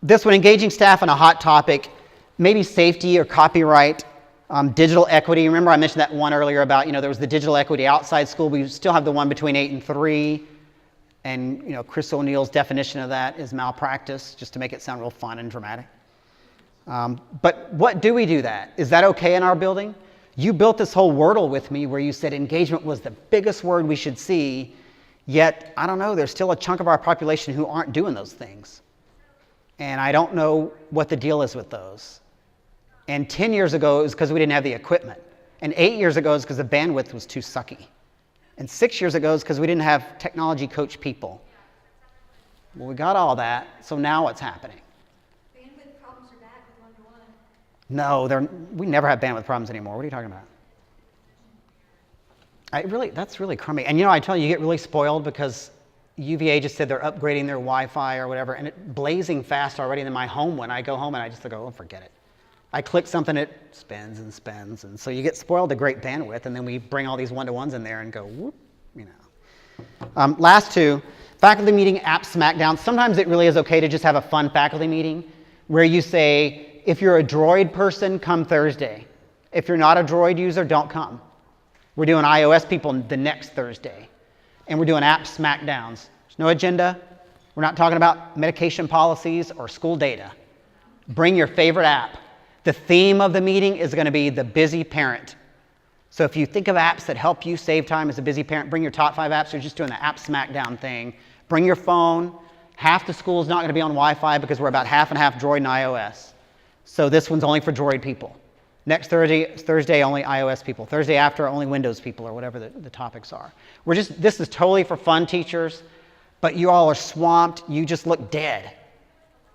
This one, engaging staff on a hot topic, maybe safety or copyright, digital equity. Remember I mentioned that one earlier about, there was the digital equity outside school. We still have the one between 8 and 3. And, Chris ONeal's definition of that is malpractice, just to make it sound real fun and dramatic. But what do we do that? Is that okay in our building? You built this whole Wordle with me where you said engagement was the biggest word we should see, yet, I don't know, there's still a chunk of our population who aren't doing those things. And I don't know what the deal is with those. And 10 years ago, it was because we didn't have the equipment. And 8 years ago, it was because the bandwidth was too sucky. And 6 years ago, it's because we didn't have technology coach people. Well, we got all that, so now what's happening? Bandwidth problems are back with one-to-one. No, we never have bandwidth problems anymore. What are you talking about? That's really crummy. And I tell you, you get really spoiled because UVA just said they're upgrading their Wi-Fi or whatever, and it's blazing fast already in my home when I go home, and I just go, oh, forget it. I click something, it spins and spins, and so you get spoiled to great bandwidth, and then we bring all these one-to-ones in there and go, whoop, Last two, faculty meeting app Smackdown. Sometimes it really is okay to just have a fun faculty meeting where you say, if you're a Droid person, come Thursday. If you're not a Droid user, don't come. We're doing iOS people the next Thursday, and we're doing app Smackdowns. There's no agenda. We're not talking about medication policies or school data. Bring your favorite app. The theme of the meeting is going to be the busy parent. So if you think of apps that help you save time as a busy parent, bring your top 5 apps. You're just doing the app Smackdown thing. Bring your phone. Half the school is not going to be on Wi-Fi because we're about half and half Droid and iOS. So this one's only for Droid people. Next Thursday only iOS people. Thursday after, only Windows people, or whatever the topics are. This is totally for fun, teachers, but you all are swamped. You just look dead.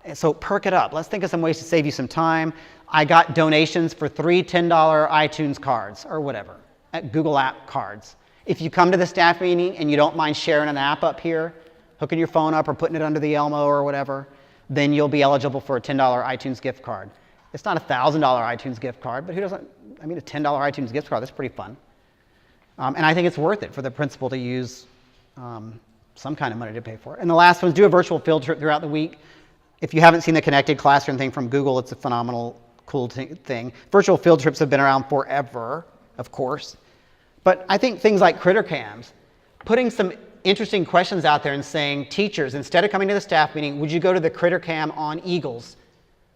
And so perk it up. Let's think of some ways to save you some time. I got donations for 3 $10 iTunes cards or whatever, at Google App cards. If you come to the staff meeting and you don't mind sharing an app up here, hooking your phone up or putting it under the Elmo or whatever, then you'll be eligible for a $10 iTunes gift card. It's not a $1,000 iTunes gift card, but who doesn't, a $10 iTunes gift card, that's pretty fun. And I think it's worth it for the principal to use some kind of money to pay for it. And the last one is do a virtual field trip throughout the week. If you haven't seen the connected classroom thing from Google, it's a phenomenal, cool thing. Virtual field trips have been around forever, of course. But I think things like critter cams, putting some interesting questions out there and saying, teachers, instead of coming to the staff meeting, would you go to the critter cam on eagles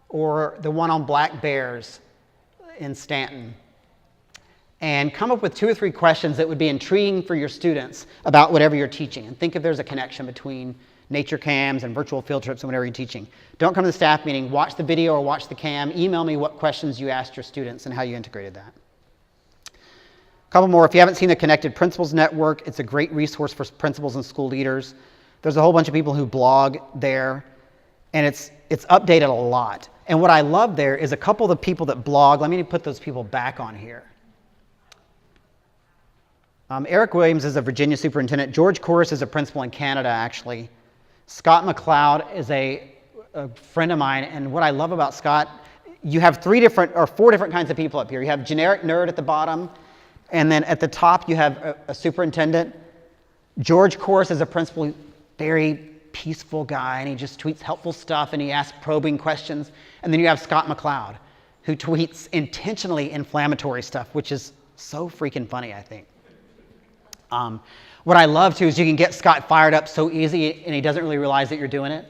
or the one on black bears in Stanton? And come up with 2 or 3 questions that would be intriguing for your students about whatever you're teaching. And think if there's a connection between nature cams and virtual field trips and whatever you're teaching. Don't come to the staff meeting, watch the video or watch the cam, email me what questions you asked your students and how you integrated that. A couple more. If you haven't seen the Connected Principals Network, it's a great resource for principals and school leaders. There's a whole bunch of people who blog there, and it's updated a lot. And what I love there is a couple of the people that blog, let me put those people back on here. Eric Williams is a Virginia superintendent. George Corus is a principal in Canada, actually. Scott McLeod is a friend of mine, and what I love about Scott, you have 4 different kinds of people up here. You have generic nerd at the bottom, and then at the top you have a superintendent. George Corus is a principal, very peaceful guy, and he just tweets helpful stuff, and he asks probing questions. And then you have Scott McLeod, who tweets intentionally inflammatory stuff, which is so freaking funny, I think. What I love too is you can get Scott fired up so easy and he doesn't really realize that you're doing it.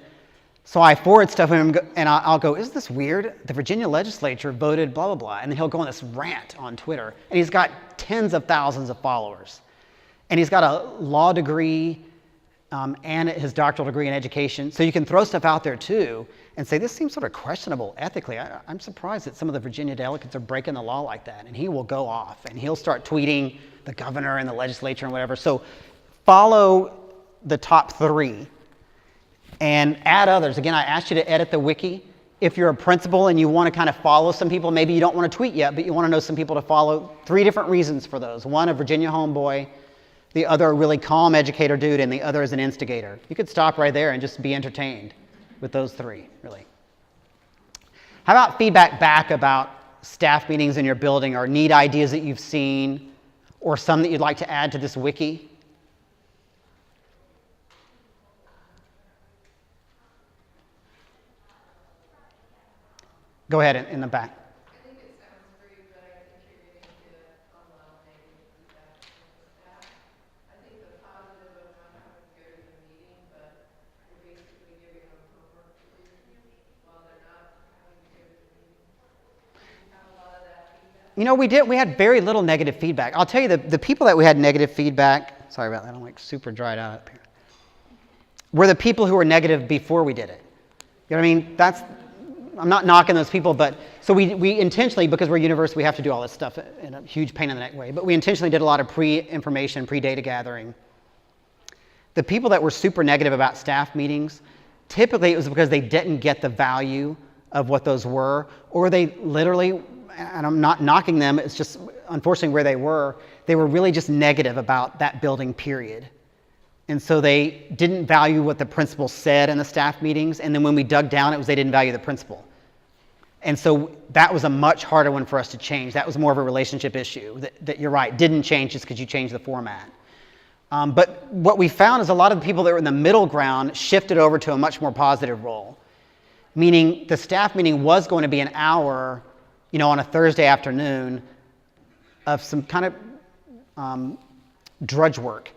So I forward stuff to him and I'll go, isn't this weird? The Virginia legislature voted blah, blah, blah. And then he'll go on this rant on Twitter and he's got tens of thousands of followers. And he's got a law degree and his doctoral degree in education. So you can throw stuff out there too and say, this seems sort of questionable ethically. I'm surprised that some of the Virginia delegates are breaking the law like that. And he will go off and he'll start tweeting the governor and the legislature and whatever. So follow the top 3 and add others. Again, I asked you to edit the wiki. If you're a principal and you want to kind of follow some people, maybe you don't want to tweet yet, but you want to know some people to follow, 3 different reasons for those. One, a Virginia homeboy, the other, a really calm educator dude, and the other is an instigator. You could stop right there and just be entertained with those 3, really. How about feedback back about staff meetings in your building or neat ideas that you've seen or some that you'd like to add to this wiki? Go ahead in the back. I think it sounds great, but I think you're going to get a lot of negative feedback from the staff. I think the positive of not having to go to the meeting, but you're basically giving them homework to do while they're not having to go to the meeting. You have a lot of that feedback. You know, we had very little negative feedback. I'll tell you, the people that we had negative feedback, sorry about that, I'm like super dried out up here, were the people who were negative before we did it. You know what I mean? I'm not knocking those people, but so we intentionally, because we're a university, we have to do all this stuff in a huge pain in the neck way, but we intentionally did a lot of pre-information, pre-data gathering. The people that were super negative about staff meetings, typically it was because they didn't get the value of what those were, or they literally, and I'm not knocking them, it's just unfortunately where they were really just negative about that building, period. And so they didn't value what the principal said in the staff meetings, and then when we dug down, it was they didn't value the principal. And so that was a much harder one for us to change. That was more of a relationship issue that you're right, didn't change just because you changed the format. But what we found is a lot of the people that were in the middle ground shifted over to a much more positive role, meaning the staff meeting was going to be an hour, you know, on a Thursday afternoon of some kind of drudge work.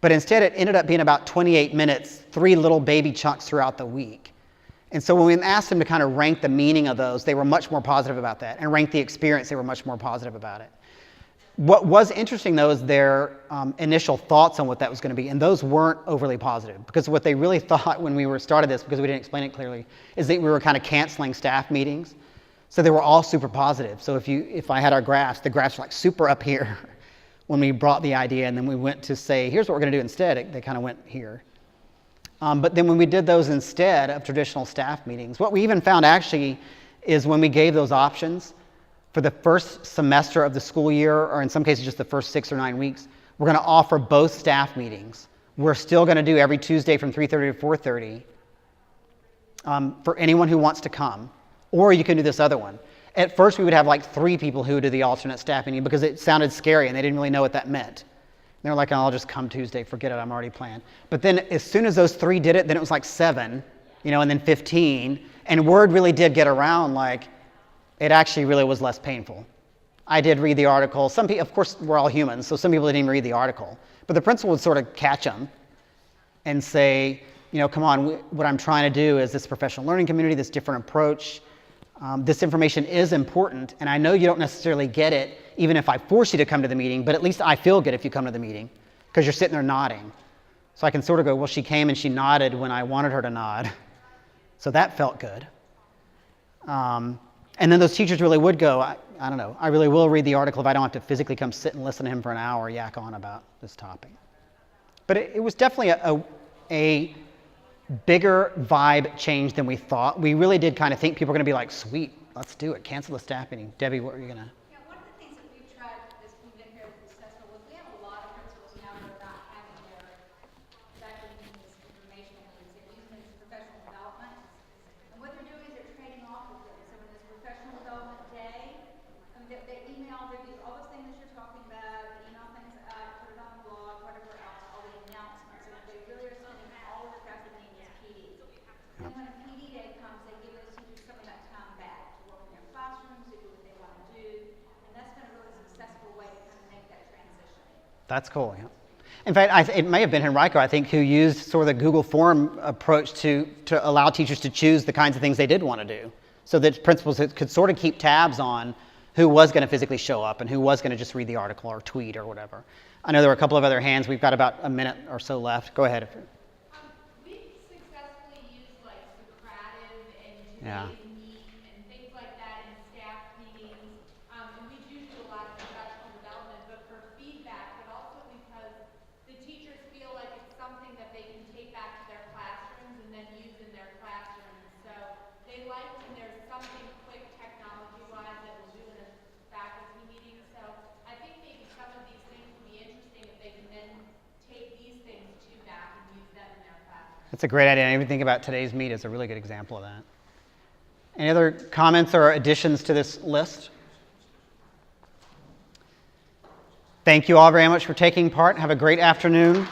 But instead, it ended up being about 28 minutes, 3 little baby chunks throughout the week. And so when we asked them to kind of rank the meaning of those, they were much more positive about that. And rank the experience, they were much more positive about it. What was interesting, though, is their initial thoughts on what that was going to be. And those weren't overly positive. Because what they really thought when we started this, because we didn't explain it clearly, is that we were kind of canceling staff meetings. So they were all super positive. So if I had our graphs, the graphs were like super up here when we brought the idea, and then we went to say, here's what we're going to do instead. They kind of went here. But then when we did those instead of traditional staff meetings, what we even found actually is when we gave those options for the first semester of the school year, or in some cases just the first 6 or 9 weeks, we're going to offer both staff meetings. We're still going to do every Tuesday from 3:30 to 4:30 for anyone who wants to come. Or you can do this other one. At first, we would have like 3 people who would do the alternate staff meeting because it sounded scary and they didn't really know what that meant. And they were like, oh, I'll just come Tuesday, forget it, I'm already planned. But then as soon as those 3 did it, then it was like 7. and then 15. And word really did get around, like, it actually really was less painful. I did read the article. Some people, of course, we're all humans, so some people didn't even read the article. But the principal would sort of catch them and say, come on, what I'm trying to do is this professional learning community, this different approach. This information is important, and I know you don't necessarily get it, even if I force you to come to the meeting, but at least I feel good if you come to the meeting, because you're sitting there nodding. So I can sort of go, well, she came and she nodded when I wanted her to nod. So that felt good. And then those teachers really would go, I don't know, I really will read the article if I don't have to physically come sit and listen to him for an hour yak on about this topic. But it was definitely a bigger vibe change than we thought. We really did kind of think people were going to be like, sweet, let's do it, cancel the staff meeting. Debbie, what were you going to? Yeah, one of the things that we've tried as we've been here with successful was we have a lot of principals now that are not having their faculty meetings information needs. They're using it as professional development. And what they're doing is they're trading off with it. So when this professional development day, they email, they do all those things that you're talking about, they email things out, put it on the blog, whatever else, all the announcements. And they really are spending all of their faculty meetings as PD. And when a PD day comes, they give those teachers some of that time back to work in their classrooms, to do what they want to do. And that's been a really successful way to kind of make that transition. That's cool, yeah. In fact, it may have been Henrico, I think, who used sort of the Google Form approach to allow teachers to choose the kinds of things they did want to do, so that principals could sort of keep tabs on who was going to physically show up and who was going to just read the article or tweet or whatever. I know there were a couple of other hands. We've got about a minute or so left. Go ahead. We've successfully used like Socrative and Yeah. Today's Meet and things like that in staff meetings. And we do a lot of professional development, but for feedback, but also because the teachers feel like it's something that they can take back to their classrooms and then use in their classrooms. So they like when there's something quick technology-wise that we'll do in a faculty meeting. So I think maybe some of these things would be interesting if they can then take these things to back and use them in their classroom. That's a great idea. I even think about today's meet as a really good example of that. Any other comments or additions to this list? Thank you all very much for taking part. Have a great afternoon.